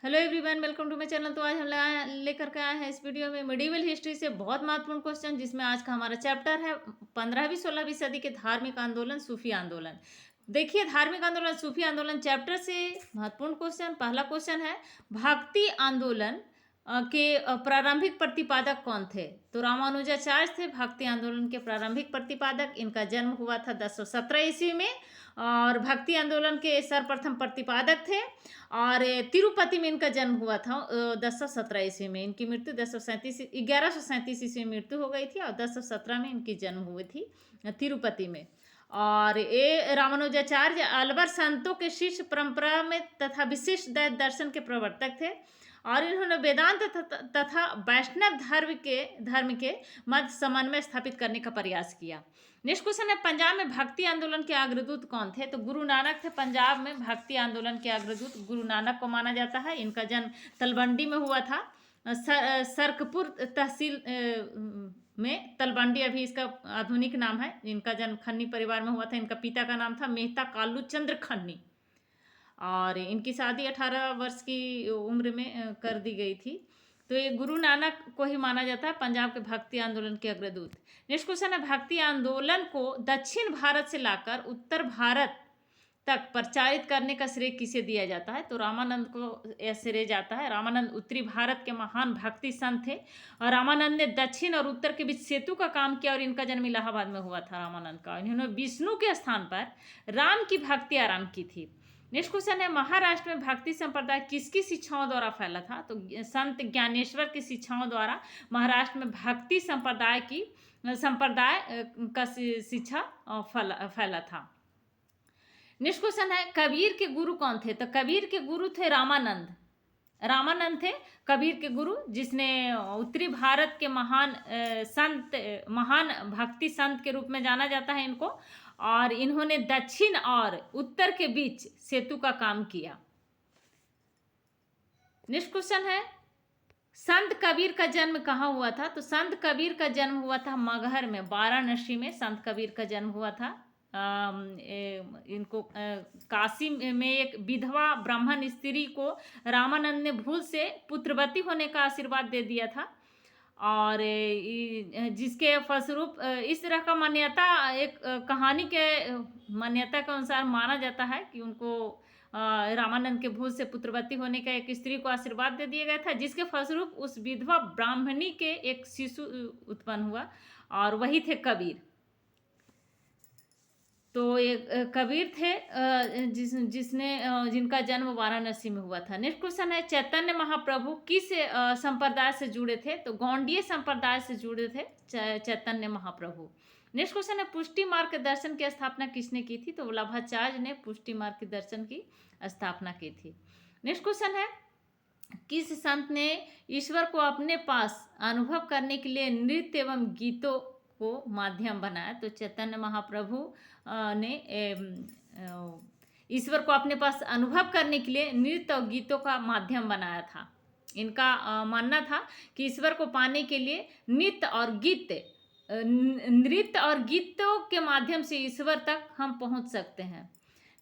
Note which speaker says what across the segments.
Speaker 1: Hello everyone, welcome to my channel. तो आज हम लेकर के आए हैं इस वीडियो में मिडिवल हिस्ट्री से बहुत महत्वपूर्ण क्वेश्चन, जिसमें आज का हमारा चैप्टर है 15वीं 16वीं सदी के धार्मिक आंदोलन, सूफी आंदोलन। देखिए, धार्मिक आंदोलन, सूफी आंदोलन चैप्टर से महत्वपूर्ण क्वेश्चन। पहला क्वेश्चन है, भक्ति आंदोलन के प्रारंभिक प्रतिपादक कौन थे? तो रामानुजाचार्य थे भक्ति आंदोलन के प्रारंभिक प्रतिपादक। इनका जन्म हुआ था 1017 ईस्वी में और भक्ति आंदोलन के सर्वप्रथम प्रतिपादक थे। और तिरुपति में इनका जन्म हुआ था 1017 ईस्वी में। इनकी मृत्यु 1137 ईस्वी में मृत्यु हो गई थी और 1017 में इनकी जन्म हुई थी तिरुपति में। और ये रामानुजाचार्य अलवर संतों के शिष्य परंपरा में तथा विशिष्ट दैव दर्शन के प्रवर्तक थे और इन्होंने वेदांत तथा वैष्णव धर्म के मध्य समन्वय स्थापित करने का प्रयास किया। नेक्स्ट क्वेश्चन है, पंजाब में भक्ति आंदोलन के अग्रदूत कौन थे? तो गुरु नानक थे। पंजाब में भक्ति आंदोलन के अग्रदूत गुरु नानक को माना जाता है। इनका जन्म तलवंडी में हुआ था, सरकपुर तहसील में। तलवंडी अभी इसका आधुनिक नाम है। इनका जन्म खन्नी परिवार में हुआ था। इनका पिता का नाम था मेहता कालू चंद्र खन्नी और इनकी शादी 18 वर्ष की उम्र में कर दी गई थी। तो ये गुरु नानक को ही माना जाता है पंजाब के भक्ति आंदोलन के अग्रदूत। नेक्स्ट क्वेश्चन है, भक्ति आंदोलन को दक्षिण भारत से लाकर उत्तर भारत तक प्रचारित करने का श्रेय किसे दिया जाता है? तो रामानंद को यह श्रेय जाता है। रामानंद उत्तरी भारत के महान भक्ति संत थे और रामानंद ने दक्षिण और उत्तर के बीच सेतु का काम किया और इनका जन्म इलाहाबाद में हुआ था रामानंद का। इन्होंने विष्णु के स्थान पर राम की भक्ति आरंभ की थी। नेक्स्ट क्वेश्चन है, महाराष्ट्र में भक्ति संप्रदाय किसकी शिक्षाओं द्वारा फैला था? तो संत ज्ञानेश्वर की शिक्षाओं द्वारा महाराष्ट्र में भक्ति संप्रदाय का शिक्षा फैला था। नेक्स्ट क्वेश्चन है, कबीर के गुरु कौन थे? तो कबीर के गुरु थे रामानंद। रामानंद थे कबीर के गुरु, जिसने उत्तरी भारत के महान भक्ति संत के रूप में जाना जाता है इनको। और इन्होंने दक्षिण और उत्तर के बीच सेतु का काम किया। नेक्स्ट क्वेश्चन है, संत कबीर का जन्म कहाँ हुआ था? तो संत कबीर का जन्म हुआ था मगहर में, वाराणसी में संत कबीर का जन्म हुआ था। इनको काशी में एक विधवा ब्राह्मण स्त्री को रामानंद ने भूल से पुत्रवती होने का आशीर्वाद दे दिया था और जिसके फलस्वरूप इस तरह का मान्यता, एक कहानी के मान्यता के अनुसार माना जाता है कि उनको रामानंद के भूल से पुत्रवती होने का एक स्त्री को आशीर्वाद दे दिया गया था, जिसके फलस्वरूप उस विधवा ब्राह्मणी के एक शिशु उत्पन्न हुआ और वही थे कबीर। तो एक कबीर थे जिनका जन्म वाराणसी में हुआ था। नेक्स्ट क्वेश्चन है, चैतन्य महाप्रभु किस संप्रदाय से जुड़े थे? तो गौंडीय संप्रदाय से जुड़े थे चैतन्य महाप्रभु। नेक्स्ट क्वेश्चन है, पुष्टि मार्ग के दर्शन की स्थापना किसने की थी? तो वल्लभाचार्य ने पुष्टि मार्ग के दर्शन की स्थापना की थी। नेक्स्ट क्वेश्चन है, किस संत ने ईश्वर को अपने पास अनुभव करने के लिए नृत्य एवं गीतों को माध्यम बनाया? तो चैतन्य महाप्रभु ने ईश्वर को अपने पास अनुभव करने के लिए नृत्य और गीतों का माध्यम बनाया था। इनका मानना था कि ईश्वर को पाने के लिए नृत्य और गीतों के माध्यम से ईश्वर तक हम पहुंच सकते हैं।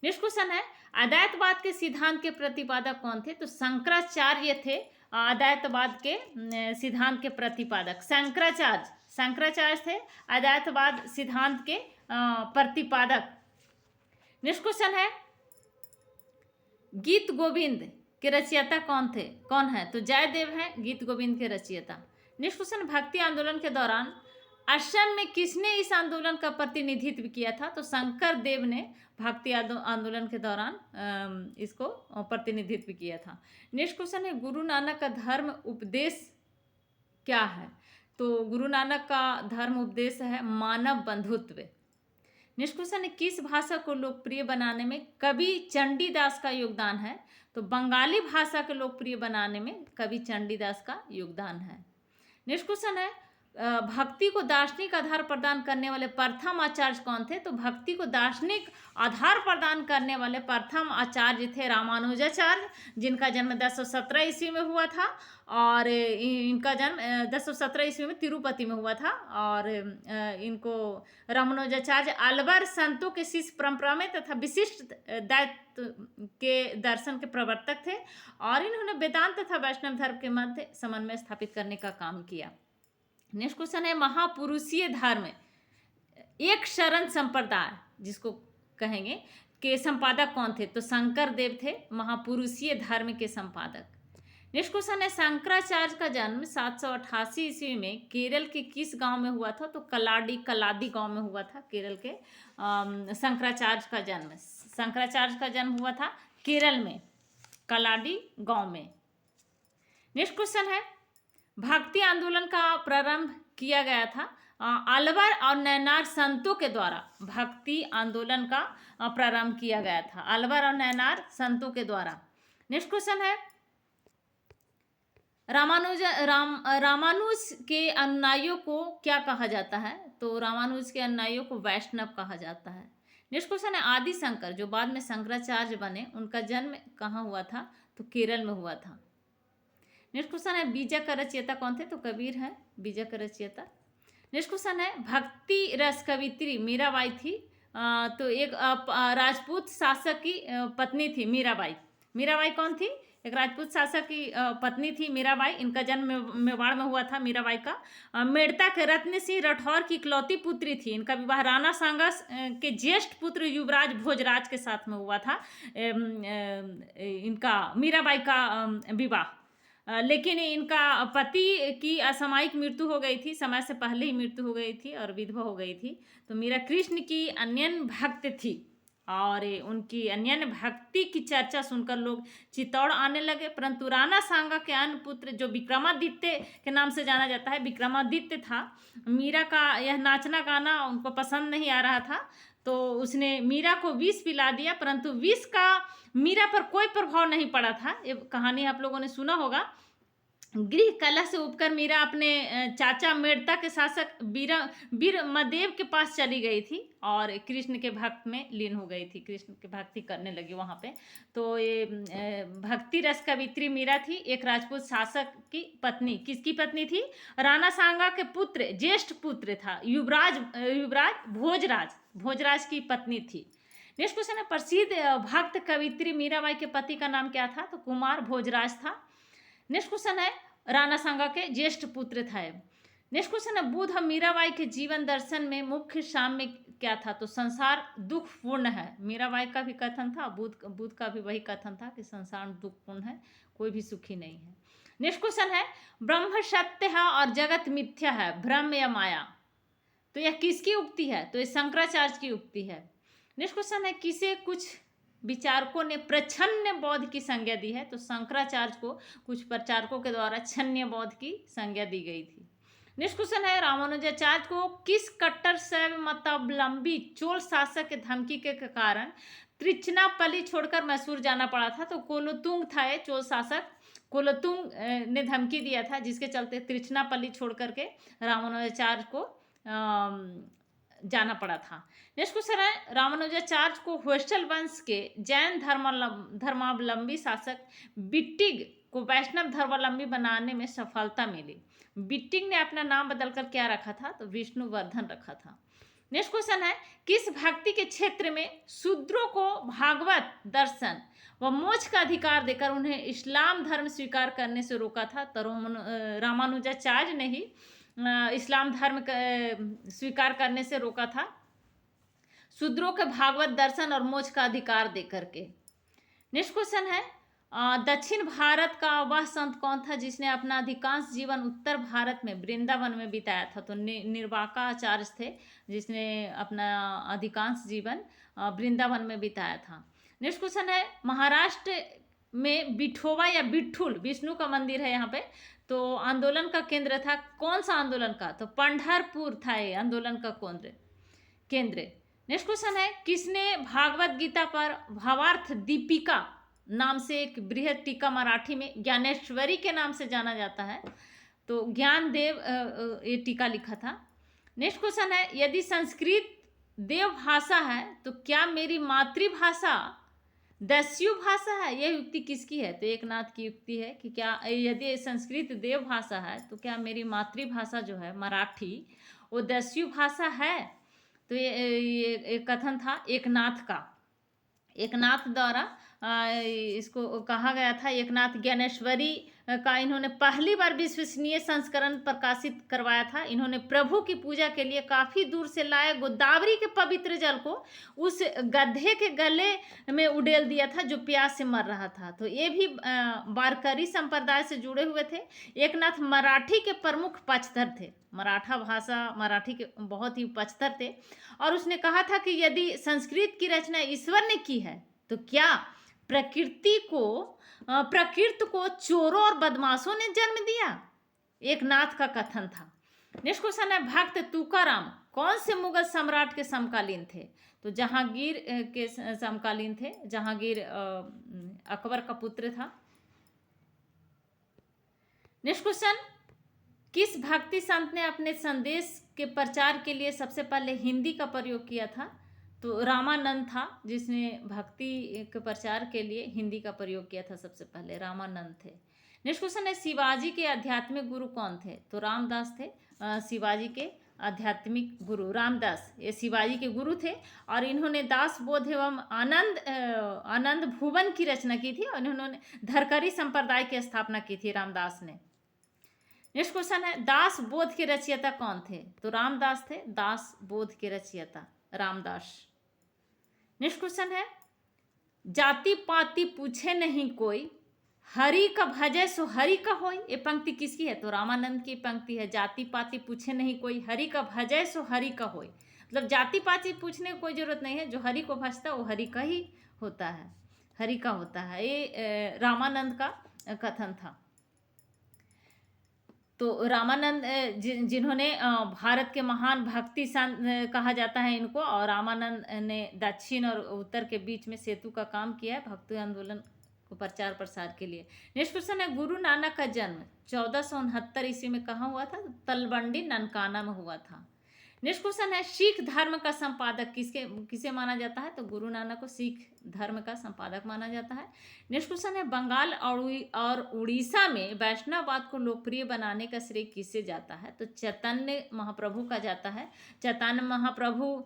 Speaker 1: नेक्स्ट क्वेश्चन है, अद्वैतवाद के सिद्धांत के प्रतिपादक कौन थे? तो शंकराचार्य थे अद्वैतवाद के सिद्धांत के प्रतिपादक। शंकराचार्य थे अद्वैतवाद सिद्धांत के प्रतिपादक। नेक्स्ट क्वेश्चन है, गीत गोविंद के रचयिता कौन है? तो जयदेव हैं गीत गोविंद के रचयिता। नेक्स्ट क्वेश्चन, भक्ति आंदोलन के दौरान असम में किसने इस आंदोलन का प्रतिनिधित्व किया था? तो शंकर देव ने भक्ति आंदोलन के दौरान इसको प्रतिनिधित्व किया था। नेक्स्ट क्वेश्चन है, गुरु नानक का धर्म उपदेश क्या है? तो गुरु नानक का धर्म उपदेश है मानव बंधुत्व। नेक्स्ट क्वेश्चन है, किस भाषा को लोकप्रिय बनाने में कवि चंडीदास का योगदान है? तो बंगाली भाषा को लोकप्रिय बनाने में कवि चंडीदास का योगदान है। नेक्स्ट क्वेश्चन है, भक्ति को दार्शनिक आधार प्रदान करने वाले प्रथम आचार्य कौन थे? तो भक्ति को दार्शनिक आधार प्रदान करने वाले प्रथम आचार्य थे रामानुजाचार्य, जिनका जन्म 1017 ईस्वी में हुआ था और इनका जन्म 1017 ईस्वी में तिरुपति में हुआ था। और इनको रामानुजाचार्य अलवर संतों के शिष्य परंपरा में तथा विशिष्ट दायित्व के दर्शन के प्रवर्तक थे और इन्होंने वेदांत तथा वैष्णव धर्म के मध्य समन्वय स्थापित करने का काम किया। नेक्स्ट क्वेश्चन है, महापुरुषीय धर्म एक शरण संप्रदाय जिसको कहेंगे के संपादक कौन थे? तो शंकर देव थे महापुरुषीय धर्म के संपादक। नेक्स्ट क्वेश्चन है, शंकराचार्य का जन्म 788 ईस्वी में केरल के किस गांव में हुआ था? तो कलादी गांव में हुआ था केरल के। शंकराचार्य का जन्म हुआ था केरल में कलाडी गांव में। नेक्स्ट क्वेश्चन है, भक्ति आंदोलन का प्रारंभ किया गया था अलवर और नैनार संतों के द्वारा। भक्ति आंदोलन का प्रारंभ किया गया था अलवर और नैनार संतों के द्वारा। नेक्स्ट क्वेश्चन है, रामानुज के अनुयायियों को क्या कहा जाता है? तो रामानुज के अनुयायियों को वैष्णव कहा जाता है। नेक्स्ट क्वेश्चन है, आदि शंकर जो बाद में शंकराचार्य बने, उनका जन्म कहाँ हुआ था? तो केरल में हुआ था। नेक्स्ट क्वेश्चन है, बीजा का रचयिता कौन थे? तो कबीर है बीजा का रचयिता। नेक्स्ट क्वेश्चन है, भक्ति रस कवित्री मीराबाई थी तो एक राजपूत शासक की पत्नी थी मीराबाई। मीराबाई कौन थी? एक राजपूत शासक की पत्नी थी मीराबाई। इनका जन्म मेवाड़ में हुआ था मीराबाई का। मेड़ता के रत्न सिंह राठौर की इकलौती पुत्री थी। इनका विवाह राणा सांगा के ज्येष्ठ पुत्र युवराज भोजराज के साथ में हुआ था। इनका मीराबाई का विवाह, लेकिन इनका पति की असामयिक मृत्यु हो गई थी, समय से पहले ही मृत्यु हो गई थी और विधवा हो गई थी। तो मीरा कृष्ण की अन्यन भक्त थी और उनकी अन्यन भक्ति की चर्चा सुनकर लोग चित्तौड़ आने लगे। परंतु राणा सांगा के अन्य पुत्र जो विक्रमादित्य के नाम से जाना जाता है, विक्रमादित्य था, मीरा का यह नाचना गाना उनको पसंद नहीं आ रहा था। तो उसने मीरा को विष पिला दिया, परंतु विष का मीरा पर कोई प्रभाव नहीं पड़ा था। ये कहानी आप लोगों ने सुना होगा। गृह कलह से उबकर मीरा अपने चाचा मेड़ता के शासक वीरमदेव के पास चली गई थी और कृष्ण के भक्त में लीन हो गई थी, कृष्ण की भक्ति करने लगी वहाँ पे। तो ये भक्ति रस कवित्री मीरा थी, एक राजपूत शासक की पत्नी। किसकी पत्नी थी? राणा सांगा के पुत्र, ज्येष्ठ पुत्र था युवराज भोजराज की पत्नी थी। नेक्स्ट क्वेश्चन है, प्रसिद्ध भक्त कवित्री मीराबाई के पति का नाम क्या था? तो कुमार भोजराज था। नेक्स्ट क्वेश्चन है, राणा सांगा के ज्येष्ठ पुत्र था। नेक्स्ट क्वेश्चन है, बुद्ध और मीराबाई के जीवन दर्शन में मुख्य साम्य क्या था? तो संसार दुखपूर्ण है। मीराबाई का भी कथन था, बुद्ध का भी वही कथन था कि संसार दुखपूर्ण है, कोई भी सुखी नहीं है। नेक्स्ट क्वेश्चन है, ब्रह्म सत्य है और जगत मिथ्या है, भ्रम या माया। तो यह किसकी उक्ति है? तो यह शंकराचार्य की उक्ति है। नेक्स्ट क्वेश्चन है, किसे कुछ विचारकों ने प्रच्छन्न बौद्ध की संज्ञा दी है? तो शंकराचार्य को कुछ प्रचारकों के द्वारा छन्य बौद्ध की संज्ञा दी गई थी। नेक्स्ट क्वेश्चन है, रामानुजाचार्य को किस कट्टर शैव मतावलंबी चोल शासक के धमकी के कारण त्रिचनापल्ली छोड़कर मैसूर जाना पड़ा था? तो कोलोतुंग था ये चोल शासक, कोलोतुंग ने धमकी दिया था, जिसके चलते त्रिचनापल्ली छोड़ करके रामानुजाचार्य को जाना पड़ा था। नेक्स्ट क्वेश्चन है, रामानुजाचार्य को होयसल वंश के जैन धर्मावलंबी शासक बिट्टिग को वैष्णव धर्मावलंबी बनाने में सफलता मिली। बिट्टिग ने अपना नाम बदलकर क्या रखा था? तो विष्णुवर्धन रखा था। नेक्स्ट क्वेश्चन है, किस भक्ति के क्षेत्र में शूद्रों को भागवत दर्शन व मोक्ष का अधिकार देकर उन्हें इस्लाम धर्म स्वीकार करने से रोका था? तो रामानुजाचार्य ने ही इस्लाम धर्म स्वीकार करने से रोका था, शूद्रों के भागवत दर्शन और मोक्ष का अधिकार देकर के। नेक्स्ट क्वेश्चन है, दक्षिण भारत का वह संत कौन था जिसने अपना अधिकांश जीवन उत्तर भारत में वृंदावन में बिताया था? तो निर्वाकाचार्य थे, जिसने अपना अधिकांश जीवन वृंदावन में बिताया था। नेक्स्ट क्वेश्चन है, महाराष्ट्र में विठोबा या विठुल विष्णु का मंदिर है यहाँ पे, तो आंदोलन का केंद्र था। कौन सा आंदोलन का? तो पंढरपुर था ये आंदोलन का केंद्र। नेक्स्ट क्वेश्चन है, किसने भागवत गीता पर भावार्थ दीपिका नाम से एक बृहद टीका मराठी में ज्ञानेश्वरी के नाम से जाना जाता है? तो ज्ञान देव ये टीका लिखा था। नेक्स्ट क्वेश्चन है, यदि संस्कृत देव भाषा है तो क्या मेरी मातृभाषा दस्यु भाषा है? यह युक्ति किसकी है? तो एकनाथ की युक्ति है कि क्या यदि संस्कृत देव भाषा है तो क्या मेरी मातृभाषा जो है मराठी वो दस्यु भाषा है? तो ये कथन था एकनाथ का। एकनाथ द्वारा इसको कहा गया था। एकनाथ ज्ञानेश्वरी का इन्होंने पहली बार विश्वसनीय संस्करण प्रकाशित करवाया था। इन्होंने प्रभु की पूजा के लिए काफ़ी दूर से लाए गोदावरी के पवित्र जल को उस गधे के गले में उड़ेल दिया था जो प्यास से मर रहा था। तो ये भी वारकरी संप्रदाय से जुड़े हुए थे। एकनाथ मराठी के प्रमुख पक्षधर थे। मराठा भाषा मराठी के बहुत ही पक्षधर थे। और उसने कहा था कि यदि संस्कृत की रचना ईश्वर ने की है तो क्या प्रकृति को चोरों और बदमाशों ने जन्म दिया? एकनाथ का कथन था। नेक्स्ट क्वेश्चन है, भक्त तुकाराम कौन से मुगल सम्राट के समकालीन थे? तो जहांगीर के समकालीन थे। जहांगीर अकबर का पुत्र था। नेक्स्ट क्वेश्चन, किस भक्ति संत ने अपने संदेश के प्रचार के लिए सबसे पहले हिंदी का प्रयोग किया था? तो रामानंद था जिसने भक्ति के प्रचार के लिए हिंदी का प्रयोग किया था सबसे पहले, रामानंद थे। नेक्स्ट क्वेश्चन है, शिवाजी के आध्यात्मिक गुरु कौन थे? तो रामदास थे। शिवाजी के आध्यात्मिक गुरु रामदास ये शिवाजी के गुरु थे और इन्होंने दास बोध एवं आनंद भुवन की रचना की थी और इन्होंने धरकरी संप्रदाय की स्थापना की थी रामदास ने। नेक्स्ट क्वेश्चन है, दास बोध के रचयिता कौन थे? तो रामदास थे दास बोध के रचयिता, रामदास। नेक्स्ट क्वेश्चन है, जाति पाति पूछे नहीं कोई, हरि का भजय सो हरि का होय। ये पंक्ति किसकी है? तो रामानंद की पंक्ति है। जाति पाति पूछे नहीं कोई, हरि का भजय सो हरि का होय। मतलब जाति पाति पूछने की कोई जरूरत नहीं है, जो हरि को भजता है वो हरि का ही होता है, हरि का होता है। ये रामानंद का कथन था। तो रामानंद जिन्होंने भारत के महान भक्ति संत कहा जाता है इनको, और रामानंद ने दक्षिण और उत्तर के बीच में सेतु का काम किया है भक्ति आंदोलन को प्रचार प्रसार के लिए। नेक्स्ट क्वेश्चन है, गुरु नानक का जन्म 1469 ईस्वी में कहाँ हुआ था? तलवंडी ननकाना में हुआ था। नेक्स्ट क्वेश्चन है, सिख धर्म का संपादक किसे माना जाता है? तो गुरु नानक को सिख धर्म का संपादक माना जाता है। नेक्स्ट क्वेश्चन है, बंगाल और उड़ीसा में वैष्णववाद को लोकप्रिय बनाने का श्रेय किससे जाता है? तो चैतन्य महाप्रभु का जाता है। चैतन्य महाप्रभु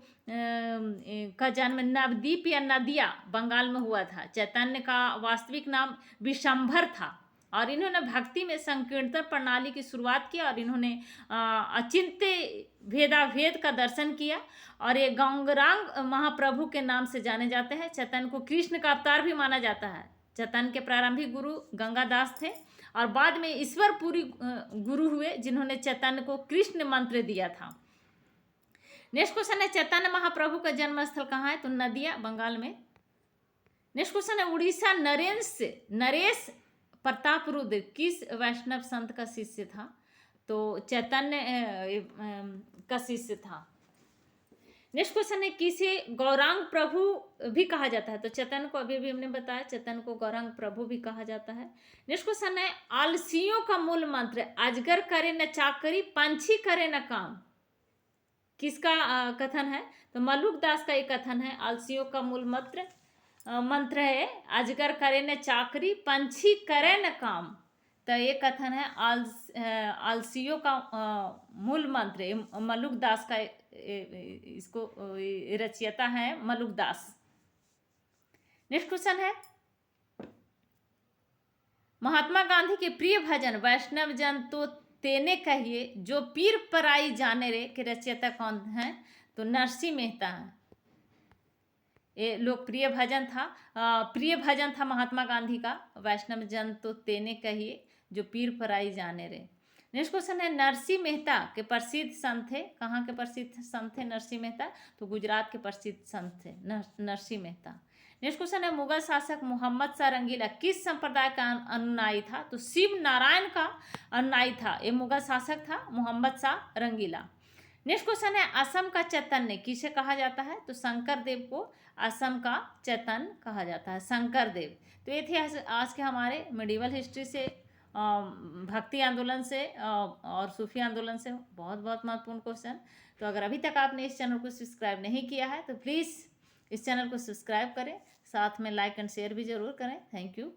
Speaker 1: का जन्म नवद्वीप या नदिया बंगाल में हुआ था। चैतन्य का वास्तविक नाम विशंभर था और इन्होंने भक्ति में संकीर्तन प्रणाली की शुरुआत की और इन्होंने अचिंत्य भेदाभेद का दर्शन किया और ये गौरांग महाप्रभु के नाम से जाने जाते हैं। चैतन्य को कृष्ण का अवतार भी माना जाता है। चैतन्य के प्रारंभिक गुरु गंगादास थे और बाद में ईश्वरपुरी गुरु हुए जिन्होंने चैतन्य को कृष्ण मंत्र दिया था। नेक्स्ट क्वेश्चन है, चैतन्य महाप्रभु का जन्म स्थल कहाँ है? तो नदिया बंगाल में। नेक्स्ट क्वेश्चन है, उड़ीसा नरेश प्रताप रुद्र किस वैष्णव संत का शिष्य था? तो चैतन्य का शिष्य था। नेक्स्ट क्वेश्चन है, किसे गौरांग प्रभु भी कहा जाता है? तो चैतन्य को अभी हमने बताया, चैतन्य को गौरांग प्रभु भी कहा जाता है। नेक्स्ट क्वेश्चन है, आलसियों का मूल मंत्र अजगर करे न चाकरी पंछी करे न काम किसका कथन है? तो मलुकदास का एक कथन है। आलसियों का मूल मंत्र है अजगर करे न चाकरी पंछी करे न काम। तो ये कथन है आलसियों का मूल मंत्र मलुकदास का, इसको रचयिता है मलुकदास। नेक्स्ट क्वेश्चन है, महात्मा गांधी के प्रिय भजन वैष्णव जन तो तेने कहिए जो पीर पराई जाने रे के रचयिता कौन है? तो नरसिंह मेहता है। ये लोकप्रिय भजन था, प्रिय भजन था महात्मा गांधी का, वैष्णव जन तो तेने कहिए जो पीर पराई जाने रे। नेक्स्ट क्वेश्चन है, नरसिंह मेहता के प्रसिद्ध संत थे। कहाँ के प्रसिद्ध संत थे नरसिंह मेहता? तो गुजरात के प्रसिद्ध संत थे नरसिंह मेहता। नेक्स्ट क्वेश्चन है, मुगल शासक मोहम्मद शाह रंगीला किस संप्रदाय का अनुयायी था? तो शिव नारायण का अनुयायी था। ये मुगल शासक था मोहम्मद शाह रंगीला। नेक्स्ट क्वेश्चन है, असम का चैतन्य किसे कहा जाता है? तो शंकर देव को असम का चैतन्य कहा जाता है, शंकर देव। तो ये थे आज के हमारे मेडिवल हिस्ट्री से भक्ति आंदोलन से और सूफी आंदोलन से। बहुत बहुत महत्वपूर्ण क्वेश्चन। तो अगर अभी तक आपने इस चैनल को सब्सक्राइब नहीं किया है तो प्लीज़ इस चैनल को सब्सक्राइब करें, साथ में लाइक एंड शेयर भी ज़रूर करें। Thank you.